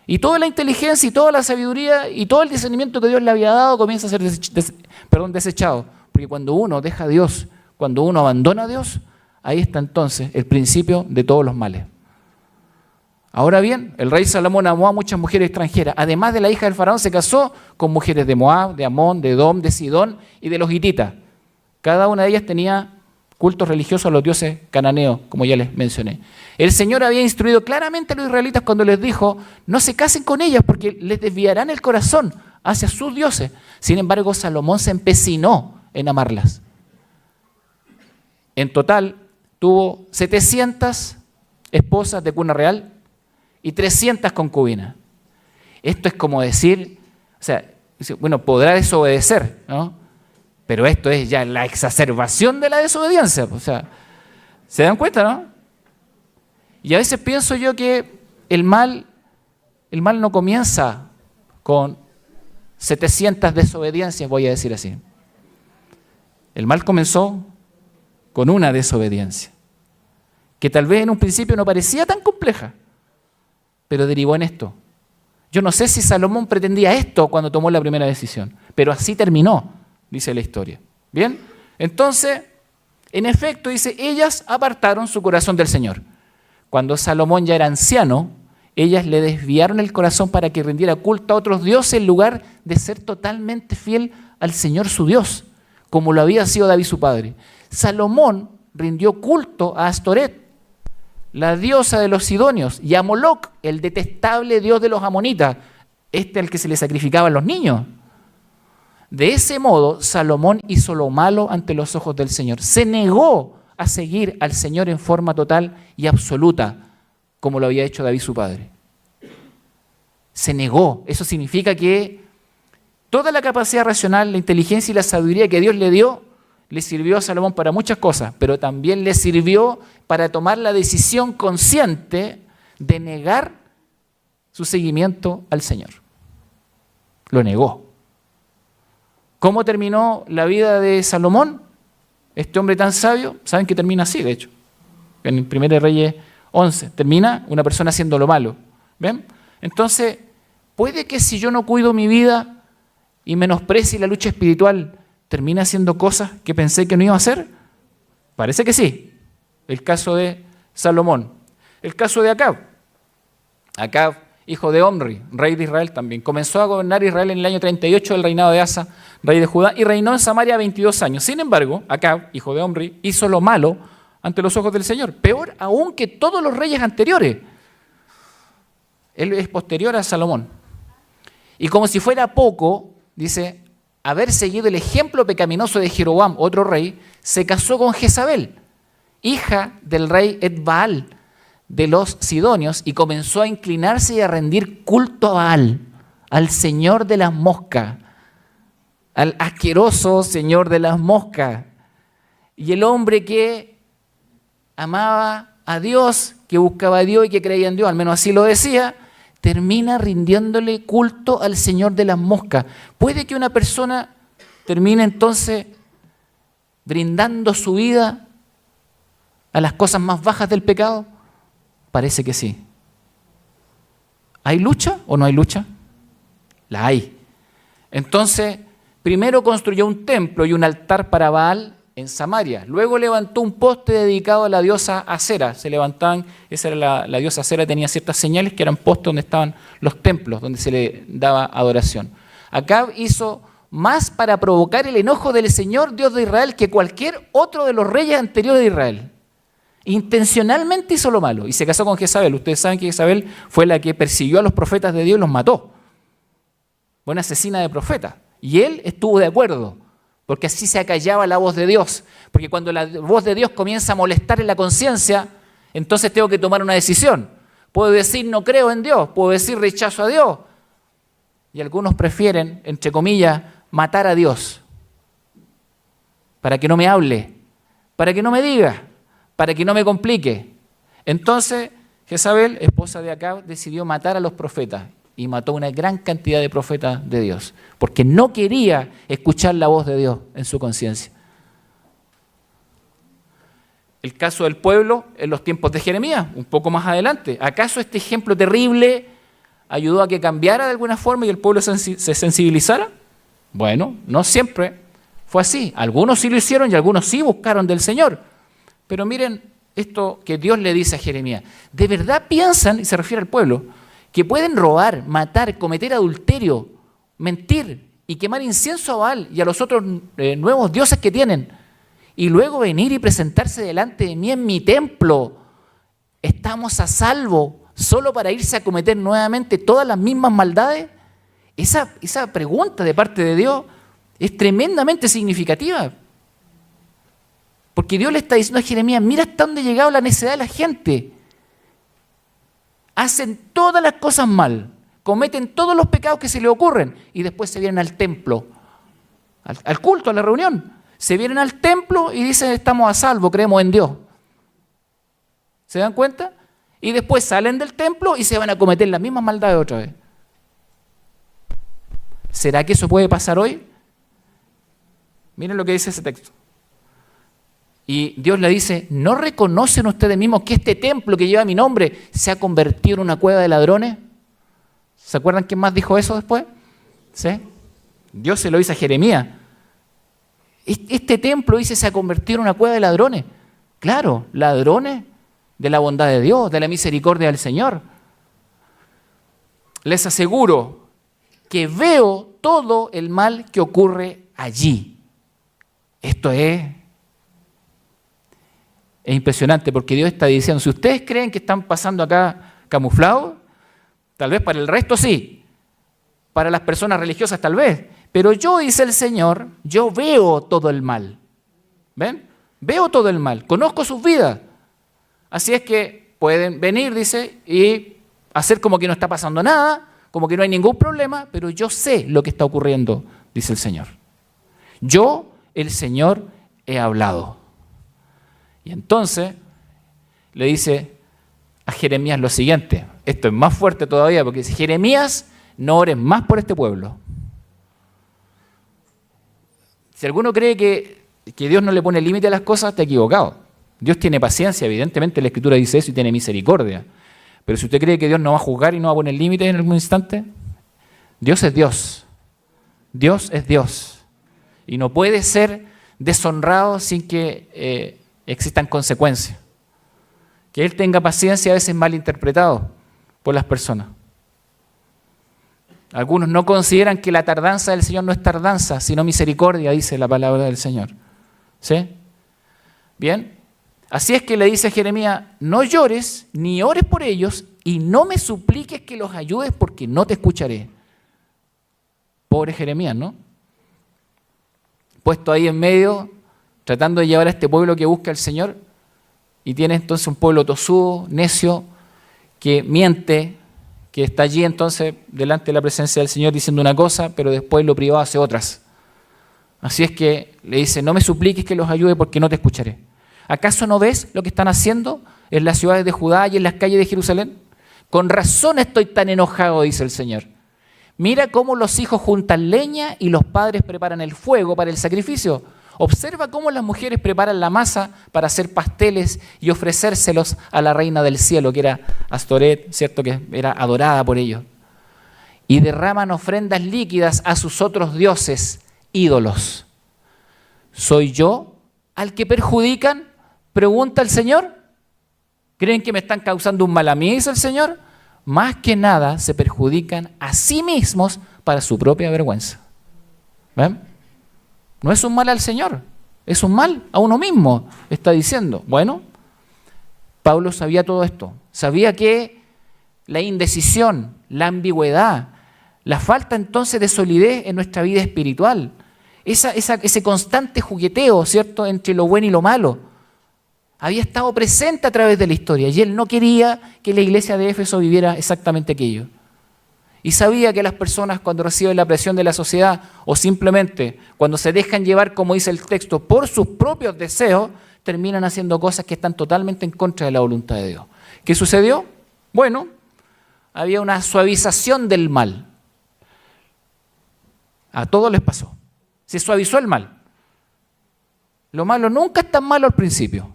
Y toda la inteligencia y toda la sabiduría y todo el discernimiento que Dios le había dado comienza a ser desechado. Porque cuando uno deja a Dios, cuando uno abandona a Dios, ahí está entonces el principio de todos los males. Ahora bien, el rey Salomón amó a muchas mujeres extranjeras. Además de la hija del faraón, se casó con mujeres de Moab, de Amón, de Edom, de Sidón y de los hititas. Cada una de ellas tenía cultos religiosos a los dioses cananeos, como ya les mencioné. El Señor había instruido claramente a los israelitas cuando les dijo, no se casen con ellas porque les desviarán el corazón hacia sus dioses. Sin embargo, Salomón se empecinó en amarlas. En total, tuvo 700 esposas de cuna real y 300 concubinas. Esto es como decir, o sea, bueno, podrá desobedecer, ¿no? Pero esto es ya la exacerbación de la desobediencia. O sea, ¿se dan cuenta, no? Y a veces pienso yo que el mal no comienza con 700 desobediencias, voy a decir así. El mal comenzó con una desobediencia, que tal vez en un principio no parecía tan compleja, pero derivó en esto. Yo no sé si Salomón pretendía esto cuando tomó la primera decisión, pero así terminó, dice la historia. ¿Bien? Entonces, en efecto, dice, ellas apartaron su corazón del Señor. Cuando Salomón ya era anciano, ellas le desviaron el corazón para que rindiera culto a otros dioses en lugar de ser totalmente fiel al Señor su Dios, como lo había sido David su padre. Salomón rindió culto a Astoret, la diosa de los sidonios, y a Moloc, el detestable dios de los amonitas, al que se le sacrificaban los niños. De ese modo, Salomón hizo lo malo ante los ojos del Señor. Se negó a seguir al Señor en forma total y absoluta, como lo había hecho David su padre. Se negó. Eso significa que toda la capacidad racional, la inteligencia y la sabiduría que Dios le dio, le sirvió a Salomón para muchas cosas, pero también le sirvió para tomar la decisión consciente de negar su seguimiento al Señor. Lo negó. ¿Cómo terminó la vida de Salomón? Este hombre tan sabio, saben que termina así, de hecho. En 1 Reyes 11, termina una persona haciendo lo malo. ¿Ven? Entonces, puede que si yo no cuido mi vida y menosprecie la lucha espiritual, termine haciendo cosas que pensé que no iba a hacer. Parece que sí. El caso de Salomón. El caso de Acab. Acab, hijo de Omri, rey de Israel también. Comenzó a gobernar Israel en el año 38 del reinado de Asa, rey de Judá, y reinó en Samaria 22 años. Sin embargo, Acab, hijo de Omri, hizo lo malo ante los ojos del Señor, peor aún que todos los reyes anteriores. Él es posterior a Salomón. Y como si fuera poco, dice, haber seguido el ejemplo pecaminoso de Jeroboam, otro rey, se casó con Jezabel, hija del rey Etbaal de los Sidonios, y comenzó a inclinarse y a rendir culto a Baal, al señor de las moscas, al asqueroso señor de las moscas. Y el hombre que amaba a Dios, que buscaba a Dios y que creía en Dios, al menos así lo decía, termina rindiéndole culto al señor de las moscas. ¿Puede que una persona termine entonces brindando su vida a las cosas más bajas del pecado? Parece que sí. ¿Hay lucha o no hay lucha? La hay. Entonces, primero construyó un templo y un altar para Baal en Samaria. Luego levantó un poste dedicado a la diosa Acera. Se levantaban, esa era la diosa Acera, tenía ciertas señales que eran postes donde estaban los templos, donde se le daba adoración. Acab hizo más para provocar el enojo del Señor, Dios de Israel, que cualquier otro de los reyes anteriores de Israel. Intencionalmente hizo lo malo y se casó con Jezabel. Ustedes saben que Jezabel fue la que persiguió a los profetas de Dios y los mató. Fue una asesina de profetas. Y él estuvo de acuerdo, porque así se acallaba la voz de Dios. Porque cuando la voz de Dios comienza a molestar en la conciencia, entonces tengo que tomar una decisión. Puedo decir no creo en Dios, puedo decir rechazo a Dios. Y algunos prefieren, entre comillas, matar a Dios para que no me hable, para que no me diga, para que no me complique. Entonces, Jezabel, esposa de Acab, decidió matar a los profetas y mató una gran cantidad de profetas de Dios, porque no quería escuchar la voz de Dios en su conciencia. El caso del pueblo en los tiempos de Jeremías, un poco más adelante. ¿Acaso este ejemplo terrible ayudó a que cambiara de alguna forma y el pueblo se sensibilizara? Bueno, no siempre fue así. Algunos sí lo hicieron y algunos sí buscaron del Señor. Pero miren esto que Dios le dice a Jeremías. ¿De verdad piensan, y se refiere al pueblo, que pueden robar, matar, cometer adulterio, mentir y quemar incienso a Baal y a los otros nuevos dioses que tienen, y luego venir y presentarse delante de mí en mi templo? ¿Estamos a salvo solo para irse a cometer nuevamente todas las mismas maldades? Esa pregunta de parte de Dios es tremendamente significativa. Porque Dios le está diciendo a Jeremías, mira hasta dónde ha llegado la necedad de la gente. Hacen todas las cosas mal, cometen todos los pecados que se les ocurren y después se vienen al templo, al culto, a la reunión. Se vienen al templo y dicen estamos a salvo, creemos en Dios. ¿Se dan cuenta? Y después salen del templo y se van a cometer las mismas maldades otra vez. ¿Será que eso puede pasar hoy? Miren lo que dice ese texto. Y Dios le dice, ¿no reconocen ustedes mismos que este templo que lleva mi nombre se ha convertido en una cueva de ladrones? ¿Se acuerdan quién más dijo eso después? ¿Sí? Dios se lo dice a Jeremías. Este templo, dice, se ha convertido en una cueva de ladrones. Claro, ladrones de la bondad de Dios, de la misericordia del Señor. Les aseguro que veo todo el mal que ocurre allí. Esto es impresionante, porque Dios está diciendo, si ustedes creen que están pasando acá camuflados, tal vez para el resto sí, para las personas religiosas tal vez, pero yo, dice el Señor, yo veo todo el mal. ¿Ven? Veo todo el mal, conozco sus vidas. Así es que pueden venir, dice, y hacer como que no está pasando nada, como que no hay ningún problema, pero yo sé lo que está ocurriendo, dice el Señor. Yo, el Señor, he hablado. Y entonces le dice a Jeremías lo siguiente. Esto es más fuerte todavía, porque dice, Jeremías, no ores más por este pueblo. Si alguno cree que Dios no le pone límite a las cosas, está equivocado. Dios tiene paciencia, evidentemente la Escritura dice eso, y tiene misericordia. Pero si usted cree que Dios no va a juzgar y no va a poner límites en algún instante, Dios es Dios. Dios es Dios. Y no puede ser deshonrado sin que existan consecuencias. Que Él tenga paciencia a veces mal interpretado por las personas. Algunos no consideran que la tardanza del Señor no es tardanza, sino misericordia, dice la palabra del Señor. ¿Sí? Bien. Así es que le dice a Jeremías, no llores ni ores por ellos y no me supliques que los ayudes porque no te escucharé. Pobre Jeremías, ¿no? Puesto ahí en medio, tratando de llevar a este pueblo que busca al Señor, y tiene entonces un pueblo tosudo, necio, que miente, que está allí entonces delante de la presencia del Señor diciendo una cosa, pero después lo privado hace otras. Así es que le dice, no me supliques que los ayude porque no te escucharé. ¿Acaso no ves lo que están haciendo en las ciudades de Judá y en las calles de Jerusalén? Con razón estoy tan enojado, dice el Señor. Mira cómo los hijos juntan leña y los padres preparan el fuego para el sacrificio. Observa cómo las mujeres preparan la masa para hacer pasteles y ofrecérselos a la reina del cielo, que era Astoret, ¿cierto? Que era adorada por ellos. Y derraman ofrendas líquidas a sus otros dioses, ídolos. ¿Soy yo al que perjudican? Pregunta el Señor. ¿Creen que me están causando un mal a mí, dice el Señor? Más que nada se perjudican a sí mismos para su propia vergüenza. ¿Ven? No es un mal al Señor, es un mal a uno mismo, está diciendo. Bueno, Pablo sabía todo esto. Sabía que la indecisión, la ambigüedad, la falta entonces de solidez en nuestra vida espiritual, ese constante jugueteo, ¿cierto?, entre lo bueno y lo malo, había estado presente a través de la historia y él no quería que la iglesia de Éfeso viviera exactamente aquello. Y sabía que las personas cuando reciben la presión de la sociedad o simplemente cuando se dejan llevar, como dice el texto, por sus propios deseos, terminan haciendo cosas que están totalmente en contra de la voluntad de Dios. ¿Qué sucedió? Bueno, había una suavización del mal. A todos les pasó. Se suavizó el mal. Lo malo nunca es tan malo al principio.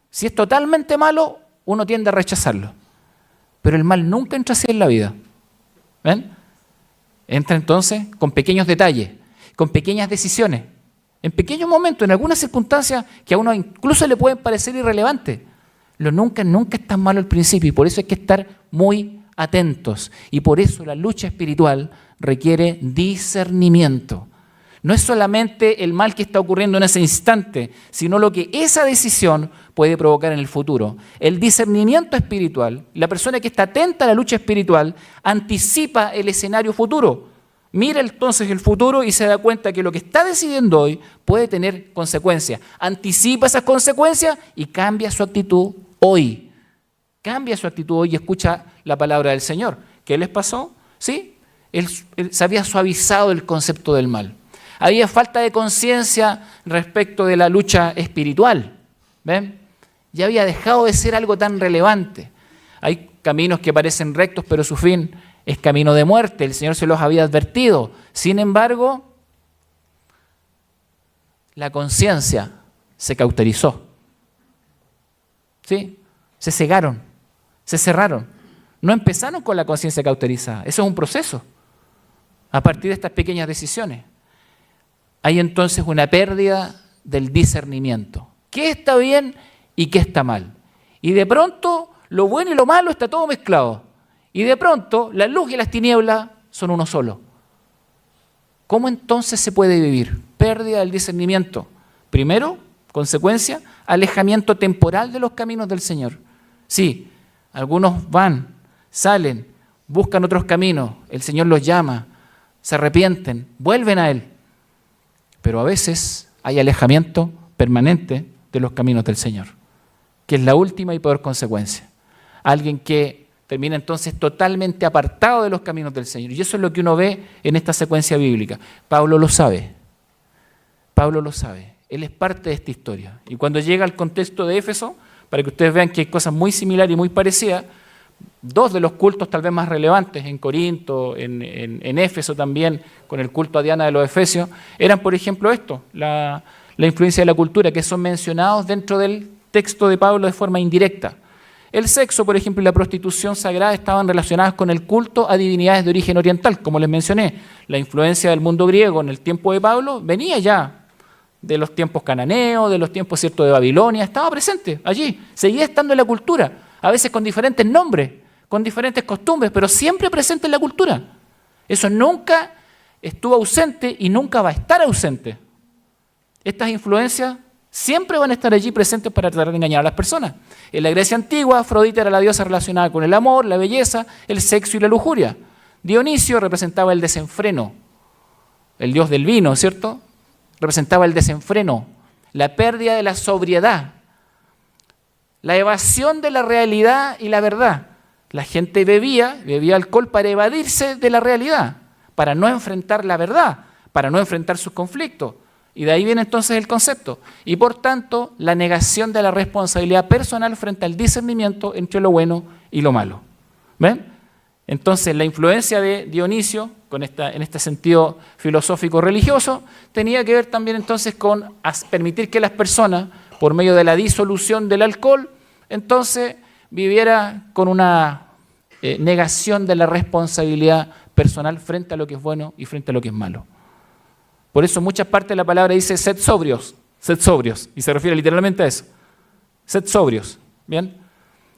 Si es totalmente malo, uno tiende a rechazarlo. Pero el mal nunca entra así en la vida. ¿Ven? Entra entonces con pequeños detalles, con pequeñas decisiones, en pequeños momentos, en algunas circunstancias que a uno incluso le pueden parecer irrelevantes. Lo nunca es tan malo al principio y por eso hay que estar muy atentos. Y por eso la lucha espiritual requiere discernimiento. No es solamente el mal que está ocurriendo en ese instante, sino lo que esa decisión puede provocar en el futuro. El discernimiento espiritual, la persona que está atenta a la lucha espiritual, anticipa el escenario futuro. Mira entonces el futuro y se da cuenta que lo que está decidiendo hoy puede tener consecuencias. Anticipa esas consecuencias y cambia su actitud hoy. Cambia su actitud hoy y escucha la palabra del Señor. ¿Qué les pasó? ¿Sí? Él se había suavizado el concepto del mal. Había falta de conciencia respecto de la lucha espiritual. ¿Ven? Ya había dejado de ser algo tan relevante. Hay caminos que parecen rectos, pero su fin es camino de muerte. El Señor se los había advertido. Sin embargo, la conciencia se cauterizó. ¿Sí? Se cegaron, se cerraron. No empezaron con la conciencia cauterizada. Eso es un proceso. A partir de estas pequeñas decisiones, hay entonces una pérdida del discernimiento. ¿Qué está bien y qué está mal? Y de pronto, lo bueno y lo malo está todo mezclado. Y de pronto, la luz y las tinieblas son uno solo. ¿Cómo entonces se puede vivir? Pérdida del discernimiento. Primero, consecuencia, alejamiento temporal de los caminos del Señor. Sí, algunos van, salen, buscan otros caminos, el Señor los llama, se arrepienten, vuelven a Él. Pero a veces hay alejamiento permanente de los caminos del Señor, que es la última y peor consecuencia. Alguien que termina entonces totalmente apartado de los caminos del Señor. Y eso es lo que uno ve en esta secuencia bíblica. Pablo lo sabe. Pablo lo sabe. Él es parte de esta historia. Y cuando llega al contexto de Éfeso, para que ustedes vean que hay cosas muy similares y muy parecidas, dos de los cultos tal vez más relevantes en Corinto, en Éfeso también, con el culto a Diana de los Efesios, eran, por ejemplo, esto, la influencia de la cultura, que son mencionados dentro del texto de Pablo de forma indirecta. El sexo, por ejemplo, y la prostitución sagrada estaban relacionadas con el culto a divinidades de origen oriental, como les mencioné. La influencia del mundo griego en el tiempo de Pablo venía ya de los tiempos cananeos, de los tiempos, ¿cierto?, de Babilonia, estaba presente allí, seguía estando en la cultura, a veces con diferentes nombres, con diferentes costumbres, pero siempre presente en la cultura. Eso nunca estuvo ausente y nunca va a estar ausente. Estas influencias siempre van a estar allí presentes para tratar de engañar a las personas. En la Grecia antigua, Afrodita era la diosa relacionada con el amor, la belleza, el sexo y la lujuria. Dionisio representaba el desenfreno, el dios del vino, ¿cierto? Representaba el desenfreno, la pérdida de la sobriedad, la evasión de la realidad y la verdad. La gente bebía alcohol para evadirse de la realidad, para no enfrentar la verdad, para no enfrentar sus conflictos. Y de ahí viene entonces el concepto. Y por tanto, la negación de la responsabilidad personal frente al discernimiento entre lo bueno y lo malo. ¿Ven? Entonces, la influencia de Dionisio, en este sentido filosófico religioso, tenía que ver también entonces con permitir que las personas, por medio de la disolución del alcohol, entonces viviera con una negación de la responsabilidad personal frente a lo que es bueno y frente a lo que es malo. Por eso en muchas partes la palabra dice sed sobrios, y se refiere literalmente a eso. Sed sobrios, ¿bien?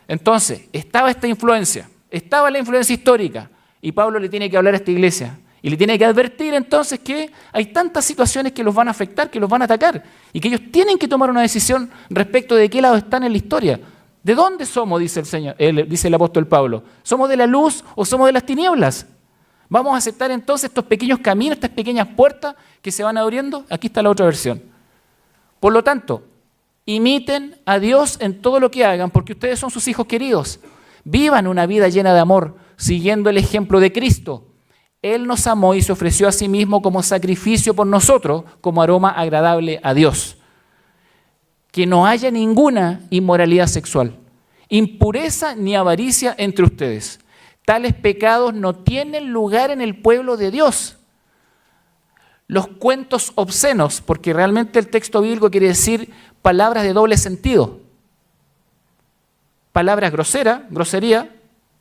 Entonces, estaba esta influencia, estaba la influencia histórica, y Pablo le tiene que hablar a esta iglesia, y le tiene que advertir entonces que hay tantas situaciones que los van a afectar, que los van a atacar, y que ellos tienen que tomar una decisión respecto de qué lado están en la historia. ¿De dónde somos?, dice el apóstol Pablo. ¿Somos de la luz o somos de las tinieblas? ¿Vamos a aceptar entonces estos pequeños caminos, estas pequeñas puertas que se van abriendo? Aquí está la otra versión. Por lo tanto, imiten a Dios en todo lo que hagan, porque ustedes son sus hijos queridos. Vivan una vida llena de amor, siguiendo el ejemplo de Cristo. Él nos amó y se ofreció a sí mismo como sacrificio por nosotros, como aroma agradable a Dios. Que no haya ninguna inmoralidad sexual, impureza ni avaricia entre ustedes. Tales pecados no tienen lugar en el pueblo de Dios. Los cuentos obscenos, porque realmente el texto bíblico quiere decir palabras de doble sentido. Palabras grosería.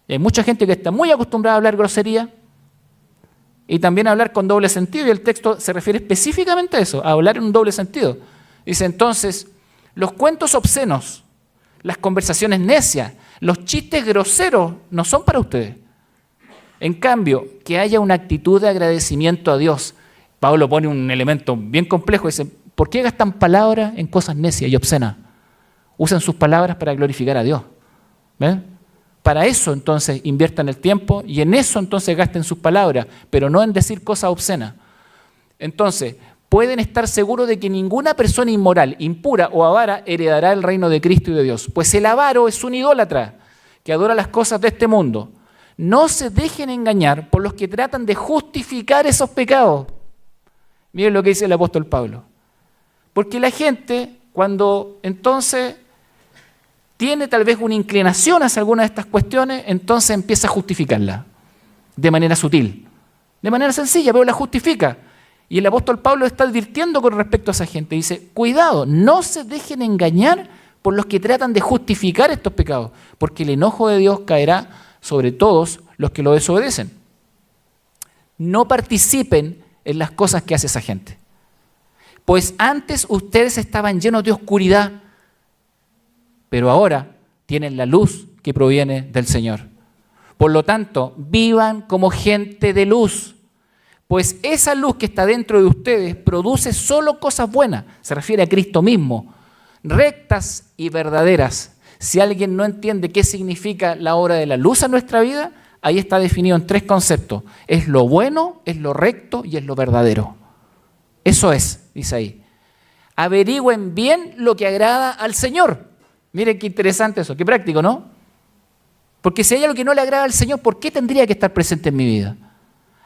Hay mucha gente que está muy acostumbrada a hablar grosería y también a hablar con doble sentido, y el texto se refiere específicamente a eso, a hablar en un doble sentido. Dice entonces, los cuentos obscenos, las conversaciones necias, los chistes groseros no son para ustedes. En cambio, que haya una actitud de agradecimiento a Dios. Pablo pone un elemento bien complejo, dice, ¿por qué gastan palabras en cosas necias y obscenas? Usan sus palabras para glorificar a Dios. ¿Ven? Para eso entonces inviertan el tiempo y en eso entonces gasten sus palabras, pero no en decir cosas obscenas. Entonces, pueden estar seguros de que ninguna persona inmoral, impura o avara heredará el reino de Cristo y de Dios. Pues el avaro es un idólatra que adora las cosas de este mundo. No se dejen engañar por los que tratan de justificar esos pecados. Miren lo que dice el apóstol Pablo. Porque la gente, cuando entonces tiene tal vez una inclinación hacia alguna de estas cuestiones, entonces empieza a justificarla de manera sutil, de manera sencilla, pero la justifica. Y el apóstol Pablo está advirtiendo con respecto a esa gente. Dice, cuidado, no se dejen engañar por los que tratan de justificar estos pecados, porque el enojo de Dios caerá sobre todos los que lo desobedecen. No participen en las cosas que hace esa gente. Pues antes ustedes estaban llenos de oscuridad, pero ahora tienen la luz que proviene del Señor. Por lo tanto, vivan como gente de luz, pues esa luz que está dentro de ustedes produce solo cosas buenas, se refiere a Cristo mismo, rectas y verdaderas. Si alguien no entiende qué significa la obra de la luz en nuestra vida, ahí está definido en 3 conceptos. Es lo bueno, es lo recto y es lo verdadero. Eso es, dice ahí. Averigüen bien lo que agrada al Señor. Miren qué interesante eso, qué práctico, ¿no? Porque si hay algo que no le agrada al Señor, ¿por qué tendría que estar presente en mi vida?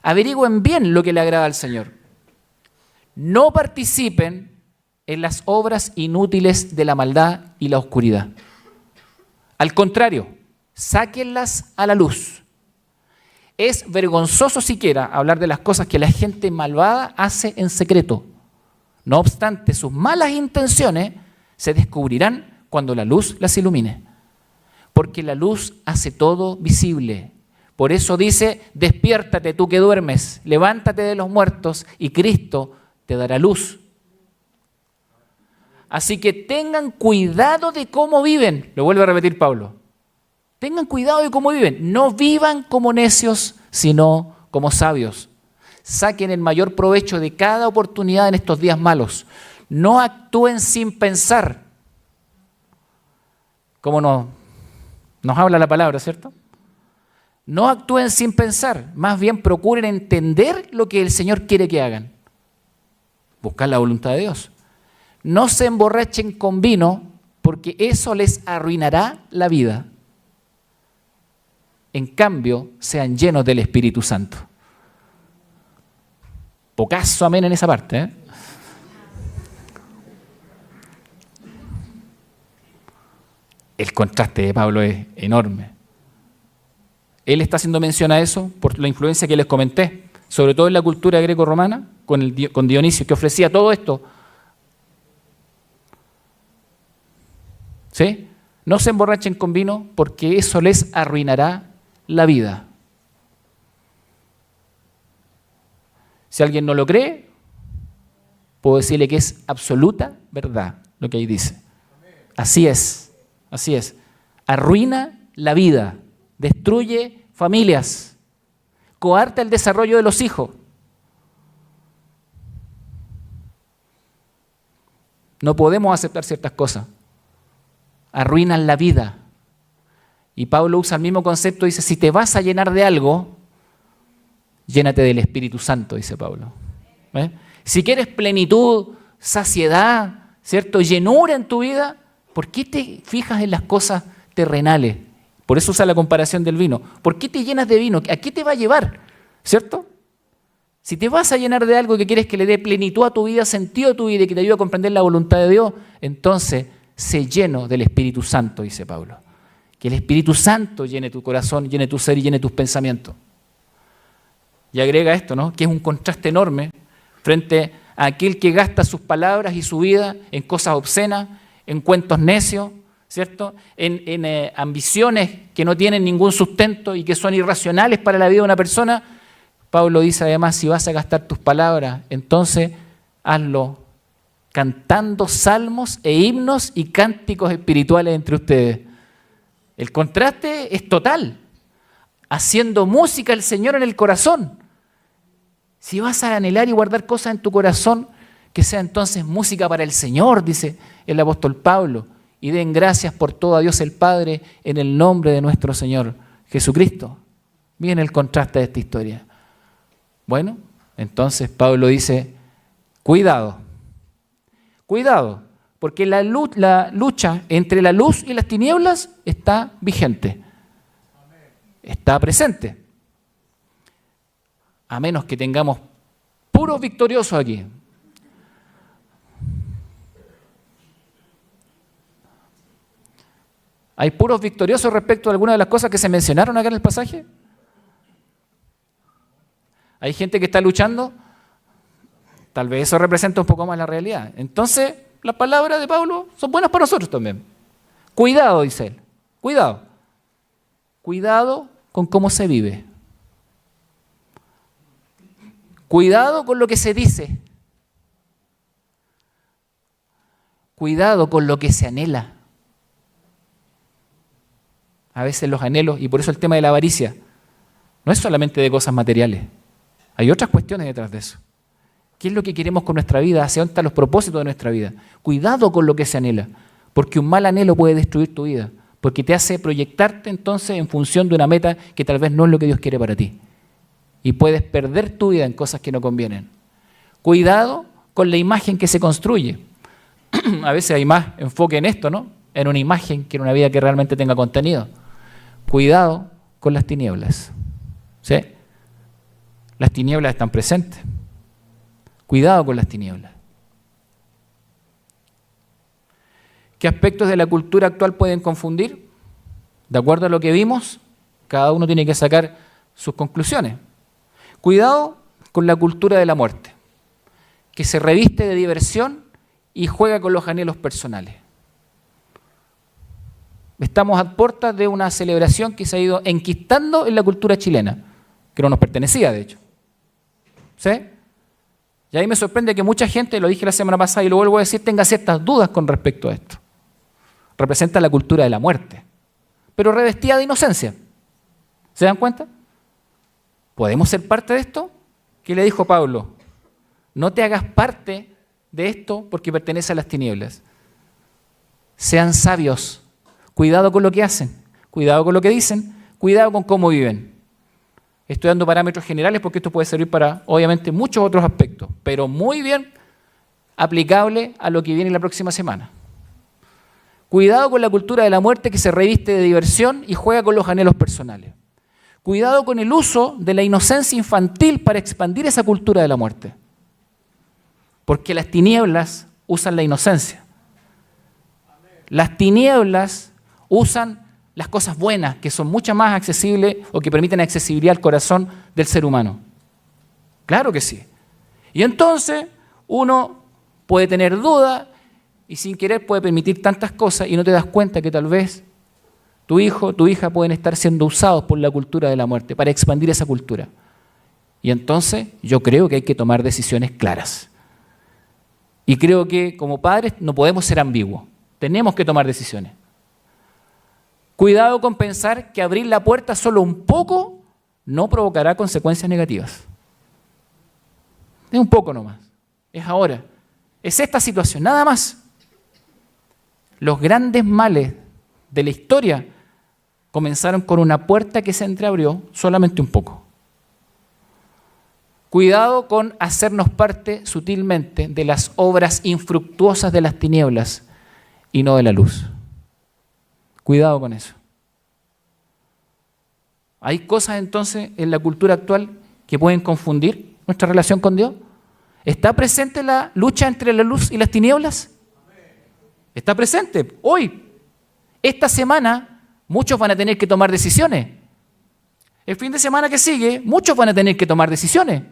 Averigüen bien lo que le agrada al Señor. No participen en las obras inútiles de la maldad y la oscuridad. Al contrario, sáquenlas a la luz. Es vergonzoso siquiera hablar de las cosas que la gente malvada hace en secreto. No obstante, sus malas intenciones se descubrirán cuando la luz las ilumine. Porque la luz hace todo visible. Por eso dice, despiértate tú que duermes, levántate de los muertos y Cristo te dará luz. Así que tengan cuidado de cómo viven. Lo vuelve a repetir Pablo. Tengan cuidado de cómo viven. No vivan como necios, sino como sabios. Saquen el mayor provecho de cada oportunidad en estos días malos. No actúen sin pensar. Como nos habla la palabra, ¿cierto? No actúen sin pensar. Más bien procuren entender lo que el Señor quiere que hagan. Buscar la voluntad de Dios. No se emborrachen con vino, porque eso les arruinará la vida. En cambio, sean llenos del Espíritu Santo. Pocaso amén en esa parte, ¿eh? El contraste de Pablo es enorme. Él está haciendo mención a eso por la influencia que les comenté, sobre todo en la cultura greco-romana, con Dionisio, que ofrecía todo esto. ¿Sí? No se emborrachen con vino porque eso les arruinará la vida. Si alguien no lo cree, puedo decirle que es absoluta verdad lo que ahí dice. Así es, así es. Arruina la vida, destruye familias, coarta el desarrollo de los hijos. No podemos aceptar ciertas cosas. Arruinan la vida. Y Pablo usa el mismo concepto, dice, si te vas a llenar de algo, llénate del Espíritu Santo, dice Pablo. ¿Eh? Si quieres plenitud, saciedad, ¿cierto? Llenura en tu vida, ¿por qué te fijas en las cosas terrenales? Por eso usa la comparación del vino. ¿Por qué te llenas de vino? ¿A qué te va a llevar? ¿Cierto? Si te vas a llenar de algo que quieres que le dé plenitud a tu vida, sentido a tu vida y que te ayude a comprender la voluntad de Dios, entonces sé lleno del Espíritu Santo, dice Pablo. Que el Espíritu Santo llene tu corazón, llene tu ser y llene tus pensamientos. Y agrega esto, ¿no? Que es un contraste enorme frente a aquel que gasta sus palabras y su vida en cosas obscenas, en cuentos necios, ¿cierto? En ambiciones que no tienen ningún sustento y que son irracionales para la vida de una persona. Pablo dice además, si vas a gastar tus palabras, entonces hazlo cantando salmos e himnos y cánticos espirituales entre ustedes. El contraste es total. Haciendo música al Señor en el corazón. Si vas a anhelar y guardar cosas en tu corazón, que sea entonces música para el Señor, dice el apóstol Pablo. Y den gracias por todo a Dios el Padre en el nombre de nuestro Señor Jesucristo. Miren el contraste de esta historia. Bueno, entonces Pablo dice, cuidado, cuidado, porque la lucha entre la luz y las tinieblas está vigente, está presente. A menos que tengamos puros victoriosos aquí. ¿Hay puros victoriosos respecto a alguna de las cosas que se mencionaron acá en el pasaje? ¿Hay gente que está luchando? Tal vez eso representa un poco más la realidad. Entonces, las palabras de Pablo son buenas para nosotros también. Cuidado, dice él. Cuidado. Cuidado con cómo se vive. Cuidado con lo que se dice. Cuidado con lo que se anhela. A veces los anhelos, y por eso el tema de la avaricia, no es solamente de cosas materiales. Hay otras cuestiones detrás de eso. ¿Qué es lo que queremos con nuestra vida? ¿Hacia dónde están los propósitos de nuestra vida? Cuidado con lo que se anhela, porque un mal anhelo puede destruir tu vida, porque te hace proyectarte entonces en función de una meta que tal vez no es lo que Dios quiere para ti. Y puedes perder tu vida en cosas que no convienen. Cuidado con la imagen que se construye. A veces hay más enfoque en esto, ¿no? En una imagen que en una vida que realmente tenga contenido. Cuidado con las tinieblas. ¿Sí? Las tinieblas están presentes. Cuidado con las tinieblas. ¿Qué aspectos de la cultura actual pueden confundir? De acuerdo a lo que vimos, cada uno tiene que sacar sus conclusiones. Cuidado con la cultura de la muerte, que se reviste de diversión y juega con los anhelos personales. Estamos a puertas de una celebración que se ha ido enquistando en la cultura chilena, que no nos pertenecía, de hecho. ¿Sí? Y ahí me sorprende que mucha gente, lo dije la semana pasada y lo vuelvo a decir, tenga ciertas dudas con respecto a esto. Representa la cultura de la muerte, pero revestida de inocencia. ¿Se dan cuenta? ¿Podemos ser parte de esto? ¿Qué le dijo Pablo? No te hagas parte de esto porque pertenece a las tinieblas. Sean sabios. Cuidado con lo que hacen, cuidado con lo que dicen, cuidado con cómo viven. Estoy dando parámetros generales porque esto puede servir para, obviamente, muchos otros aspectos, pero muy bien aplicable a lo que viene la próxima semana. Cuidado con la cultura de la muerte que se reviste de diversión y juega con los anhelos personales. Cuidado con el uso de la inocencia infantil para expandir esa cultura de la muerte. Porque las tinieblas usan la inocencia. Las tinieblas usan las cosas buenas, que son mucho más accesibles o que permiten accesibilidad al corazón del ser humano. Claro que sí. Y entonces uno puede tener dudas y sin querer puede permitir tantas cosas y no te das cuenta que tal vez tu hijo, tu hija pueden estar siendo usados por la cultura de la muerte para expandir esa cultura. Y entonces yo creo que hay que tomar decisiones claras. Y creo que como padres no podemos ser ambiguos. Tenemos que tomar decisiones. Cuidado con pensar que abrir la puerta solo un poco no provocará consecuencias negativas. Es un poco nomás. Es ahora. Es esta situación, nada más. Los grandes males de la historia comenzaron con una puerta que se entreabrió solamente un poco. Cuidado con hacernos parte sutilmente de las obras infructuosas de las tinieblas y no de la luz. Cuidado con eso. ¿Hay cosas entonces en la cultura actual que pueden confundir nuestra relación con Dios? ¿Está presente la lucha entre la luz y las tinieblas? Está presente hoy. Esta semana muchos van a tener que tomar decisiones. El fin de semana que sigue muchos van a tener que tomar decisiones.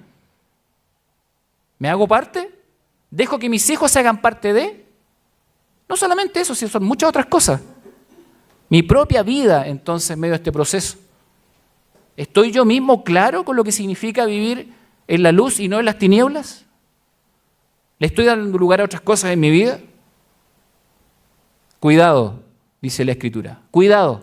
¿Me hago parte? ¿Dejo que mis hijos se hagan parte de? No solamente eso, sino son muchas otras cosas. Mi propia vida, entonces, en medio de este proceso. ¿Estoy yo mismo claro con lo que significa vivir en la luz y no en las tinieblas? ¿Le estoy dando lugar a otras cosas en mi vida? Cuidado, dice la Escritura. Cuidado.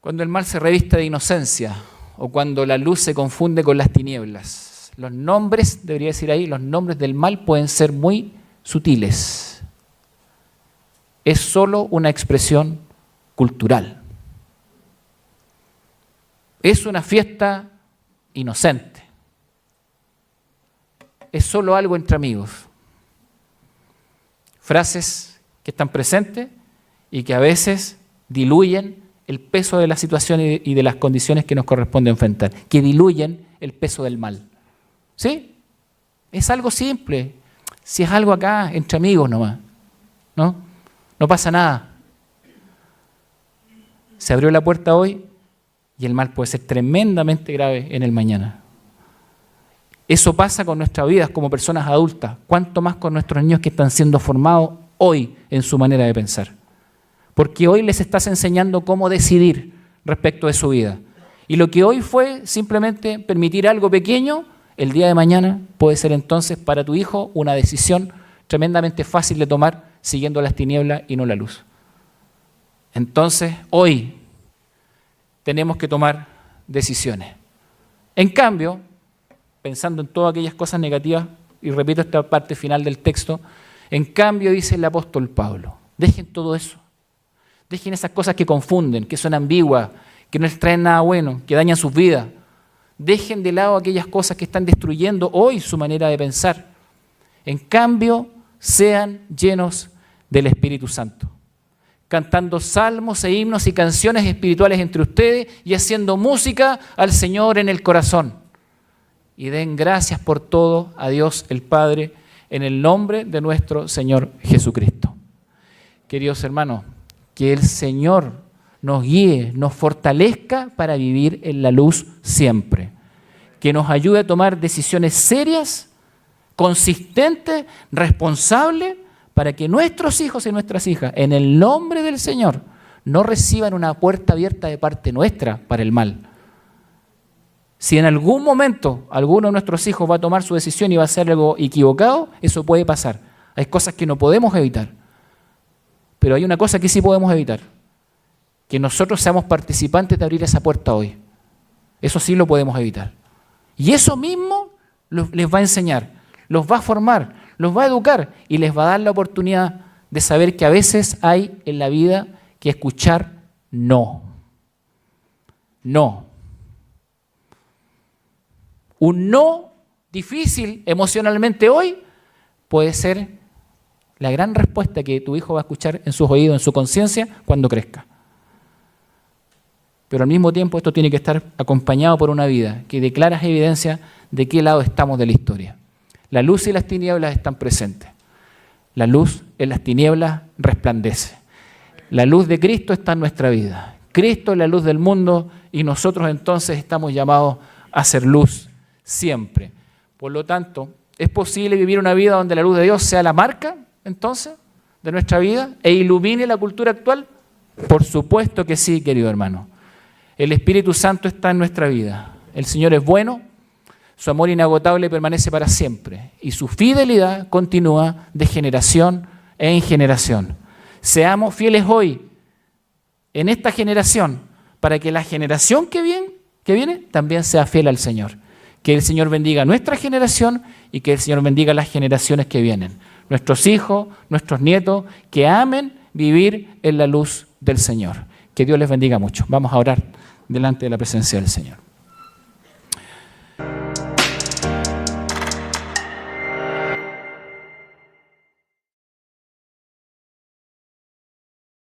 Cuando el mal se reviste de inocencia o cuando la luz se confunde con las tinieblas. Los nombres, debería decir ahí, los nombres del mal pueden ser muy sutiles. Es solo una expresión cultural. Es una fiesta inocente. Es solo algo entre amigos. Frases que están presentes y que a veces diluyen el peso de la situación y de las condiciones que nos corresponde enfrentar, que diluyen el peso del mal. ¿Sí? Es algo simple. Si es algo acá, entre amigos nomás, ¿no? No pasa nada. Se abrió la puerta hoy y el mal puede ser tremendamente grave en el mañana. Eso pasa con nuestras vidas como personas adultas, cuanto más con nuestros niños que están siendo formados hoy en su manera de pensar. porque hoy les estás enseñando cómo decidir respecto de su vida. Y lo que hoy fue simplemente permitir algo pequeño, el día de mañana puede ser entonces para tu hijo una decisión tremendamente fácil de tomar siguiendo las tinieblas y no la luz. Entonces, hoy tenemos que tomar decisiones. En cambio, pensando en todas aquellas cosas negativas, y repito esta parte final del texto, en cambio dice el apóstol Pablo, dejen todo eso, dejen esas cosas que confunden, que son ambiguas, que no les traen nada bueno, que dañan sus vidas. Dejen de lado aquellas cosas que están destruyendo hoy su manera de pensar. En cambio, sean llenos del Espíritu Santo, cantando salmos e himnos y canciones espirituales entre ustedes y haciendo música al Señor en el corazón. Y den gracias por todo a Dios el Padre en el nombre de nuestro Señor Jesucristo. Queridos hermanos, que el Señor nos guíe, nos fortalezca para vivir en la luz siempre. Que nos ayude a tomar decisiones serias, consistentes, responsables, para que nuestros hijos y nuestras hijas, en el nombre del Señor, no reciban una puerta abierta de parte nuestra para el mal. Si en algún momento alguno de nuestros hijos va a tomar su decisión y va a hacer algo equivocado, eso puede pasar. Hay cosas que no podemos evitar. Pero hay una cosa que sí podemos evitar. Que nosotros seamos participantes de abrir esa puerta hoy. Eso sí lo podemos evitar. Y eso mismo les va a enseñar, los va a formar, los va a educar y les va a dar la oportunidad de saber que a veces hay en la vida que escuchar no. No. Un no difícil emocionalmente hoy puede ser la gran respuesta que tu hijo va a escuchar en sus oídos, en su conciencia, cuando crezca. Pero al mismo tiempo esto tiene que estar acompañado por una vida que dé claras evidencias de qué lado estamos de la historia. La luz y las tinieblas están presentes. La luz en las tinieblas resplandece. La luz de Cristo está en nuestra vida. Cristo es la luz del mundo y nosotros entonces estamos llamados a ser luz siempre. Por lo tanto, ¿es posible vivir una vida donde la luz de Dios sea la marca entonces de nuestra vida e ilumine la cultura actual? Por supuesto que sí, querido hermano. El Espíritu Santo está en nuestra vida. El Señor es bueno, su amor inagotable permanece para siempre y su fidelidad continúa de generación en generación. Seamos fieles hoy, en esta generación, para que la generación que viene también sea fiel al Señor. Que el Señor bendiga a nuestra generación y que el Señor bendiga a las generaciones que vienen. Nuestros hijos, nuestros nietos, que amen vivir en la luz del Señor. Que Dios les bendiga mucho. Vamos a orar delante de la presencia del Señor.